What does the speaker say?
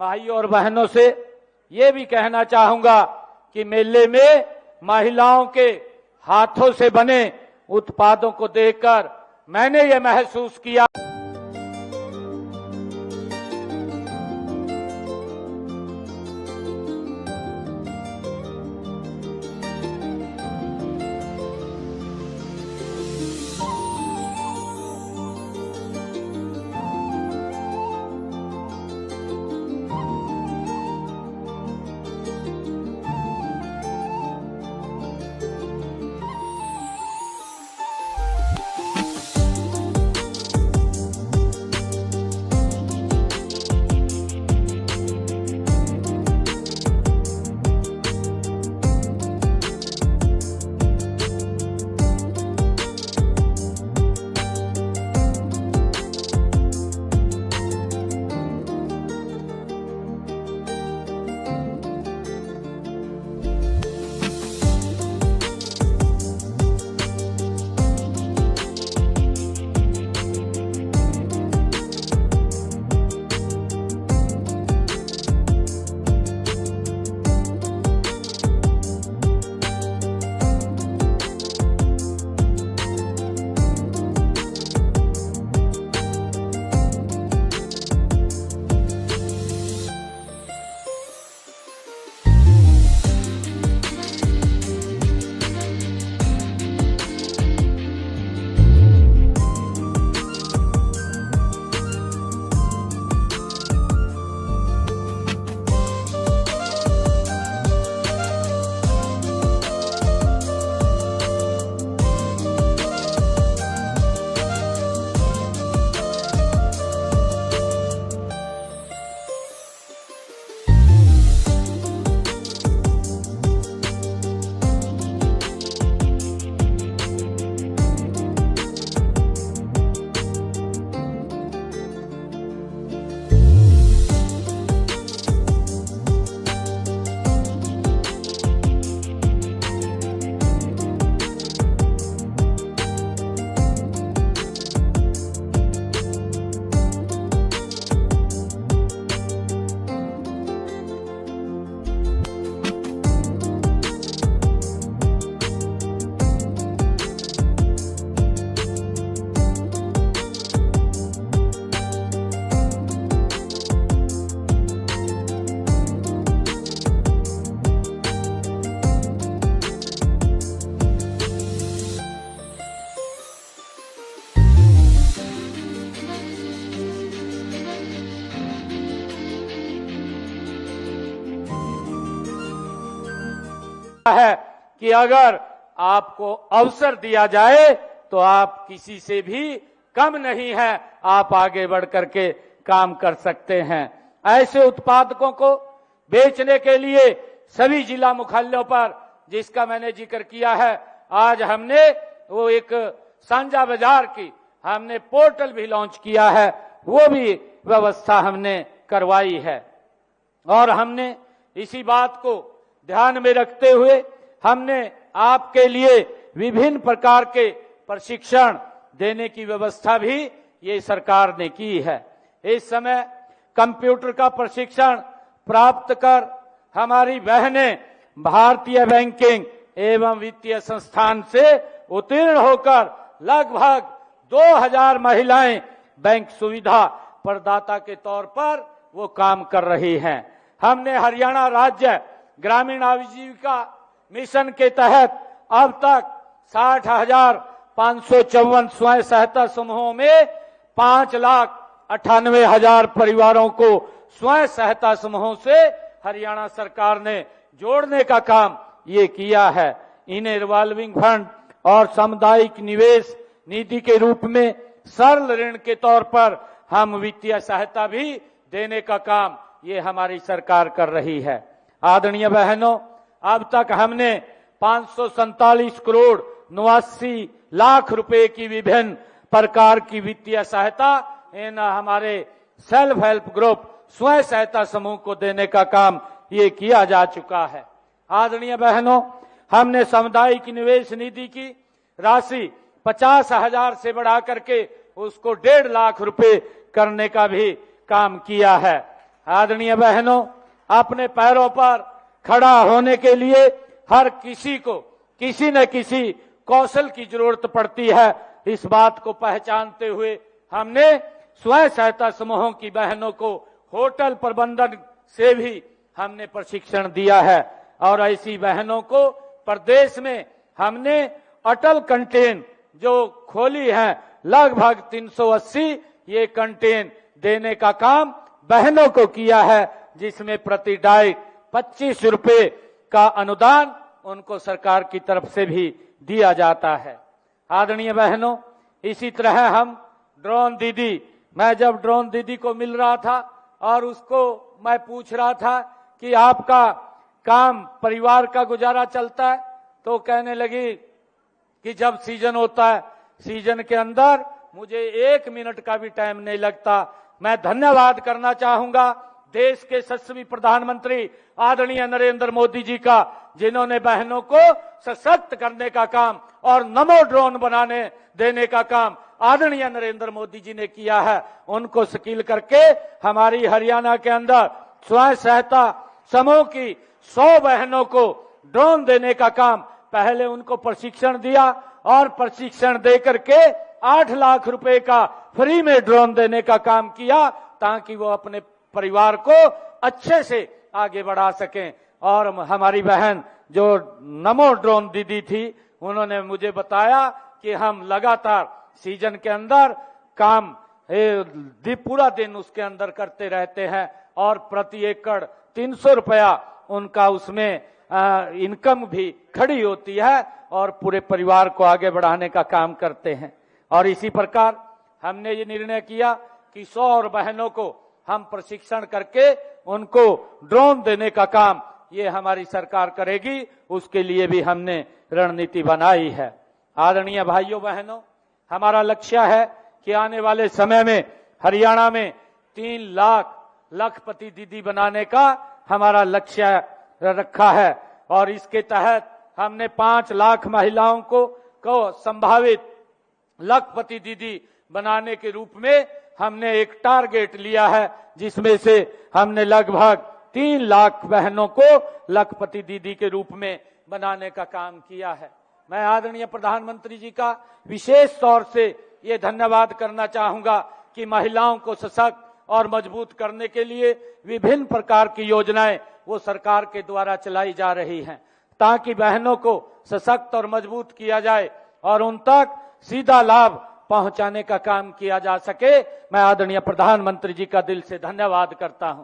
भाइयों और बहनों से ये भी कहना चाहूंगा कि मेले में महिलाओं के हाथों से बने उत्पादों को देखकर मैंने ये महसूस किया। है कि अगर आपको अवसर दिया जाए तो आप किसी से भी कम नहीं है, आप आगे बढ़ करके काम कर सकते हैं। ऐसे उत्पादकों को बेचने के लिए सभी जिला मुख्यालयों पर, जिसका मैंने जिक्र किया है, आज हमने वो एक साझा बाजार की हमने पोर्टल भी लॉन्च किया है, वो भी व्यवस्था हमने करवाई है। और हमने इसी बात को ध्यान में रखते हुए हमने आपके लिए विभिन्न प्रकार के प्रशिक्षण देने की व्यवस्था भी ये सरकार ने की है। इस समय कंप्यूटर का प्रशिक्षण प्राप्त कर हमारी बहनें भारतीय बैंकिंग एवं वित्तीय संस्थान से उत्तीर्ण होकर लगभग 2000 महिलाएं बैंक सुविधा प्रदाता के तौर पर वो काम कर रही हैं। हमने हरियाणा राज्य ग्रामीण आजीविका मिशन के तहत अब तक 60,554 स्वयं सहायता समूहों में 5,98,000 परिवारों को स्वयं सहायता समूहों से हरियाणा सरकार ने जोड़ने का काम ये किया है। इन्हें रिवॉल्विंग फंड और सामुदायिक निवेश निधि के रूप में सरल ऋण के तौर पर हम वित्तीय सहायता भी देने का काम ये हमारी सरकार कर रही है। आदरणीय बहनों, अब तक हमने 547 करोड़ 89 लाख रुपए की विभिन्न प्रकार की वित्तीय सहायता इन हमारे सेल्फ हेल्प ग्रुप स्वयं सहायता समूह को देने का काम ये किया जा चुका है। आदरणीय बहनों, हमने सामुदायिक निवेश निधि की राशि 50,000 से बढ़ा करके उसको 1.5 लाख रुपए करने का भी काम किया है। आदरणीय बहनों, अपने पैरों पर खड़ा होने के लिए हर किसी को किसी न किसी कौशल की जरूरत पड़ती है। इस बात को पहचानते हुए हमने स्वयं सहायता समूहों की बहनों को होटल प्रबंधन से भी हमने प्रशिक्षण दिया है और ऐसी बहनों को प्रदेश में हमने अटल कंटेन जो खोली है, लगभग 380 ये कंटेन देने का काम बहनों को किया है, जिसमें प्रति डाइट 25 रुपए का अनुदान उनको सरकार की तरफ से भी दिया जाता है। आदरणीय बहनों, इसी तरह हम ड्रोन दीदी, मैं जब ड्रोन दीदी को मिल रहा था और उसको मैं पूछ रहा था कि आपका काम परिवार का गुजारा चलता है, तो कहने लगी कि जब सीजन होता है, सीजन के अंदर मुझे 1 मिनट का भी टाइम नहीं लगता। मैं धन्यवाद करना चाहूंगा देश के यशस्वी प्रधानमंत्री आदरणीय नरेंद्र मोदी जी का, जिन्होंने बहनों को सशक्त करने का काम और नमो ड्रोन बनाने देने का काम आदरणीय नरेंद्र मोदी जी ने किया है। उनको स्किल करके हमारी हरियाणा के अंदर स्वयं सहायता समूह की 100 बहनों को ड्रोन देने का काम, पहले उनको प्रशिक्षण दिया और प्रशिक्षण दे करके 8 लाख रुपए का फ्री में ड्रोन देने का काम किया, ताकि वो अपने परिवार को अच्छे से आगे बढ़ा सकें। और हमारी बहन जो नमो ड्रोन दीदी थी, उन्होंने मुझे बताया कि हम लगातार सीजन के अंदर काम पूरा दिन उसके अंदर करते रहते हैं और प्रति एकड़ 300 रुपया उनका उसमें इनकम भी खड़ी होती है और पूरे परिवार को आगे बढ़ाने का काम करते हैं। और इसी प्रकार हमने ये निर्णय किया कि 100 और बहनों को हम प्रशिक्षण करके उनको ड्रोन देने का काम ये हमारी सरकार करेगी, उसके लिए भी हमने रणनीति बनाई है। आदरणीय भाइयों बहनों, हमारा लक्ष्य है कि आने वाले समय में हरियाणा में 3 लाख लखपति दीदी बनाने का हमारा लक्ष्य रखा है और इसके तहत हमने 5 लाख महिलाओं को संभावित लखपति दीदी बनाने के रूप में हमने एक टारगेट लिया है, जिसमें से हमने लगभग 3 लाख बहनों को लखपति दीदी के रूप में बनाने का काम किया है। मैं आदरणीय प्रधानमंत्री जी का विशेष तौर से ये धन्यवाद करना चाहूंगा कि महिलाओं को सशक्त और मजबूत करने के लिए विभिन्न प्रकार की योजनाएं वो सरकार के द्वारा चलाई जा रही हैं, ताकि बहनों को सशक्त और मजबूत किया जाए और उन तक सीधा लाभ पहुंचाने का काम किया जा सके। मैं आदरणीय प्रधानमंत्री जी का दिल से धन्यवाद करता हूं।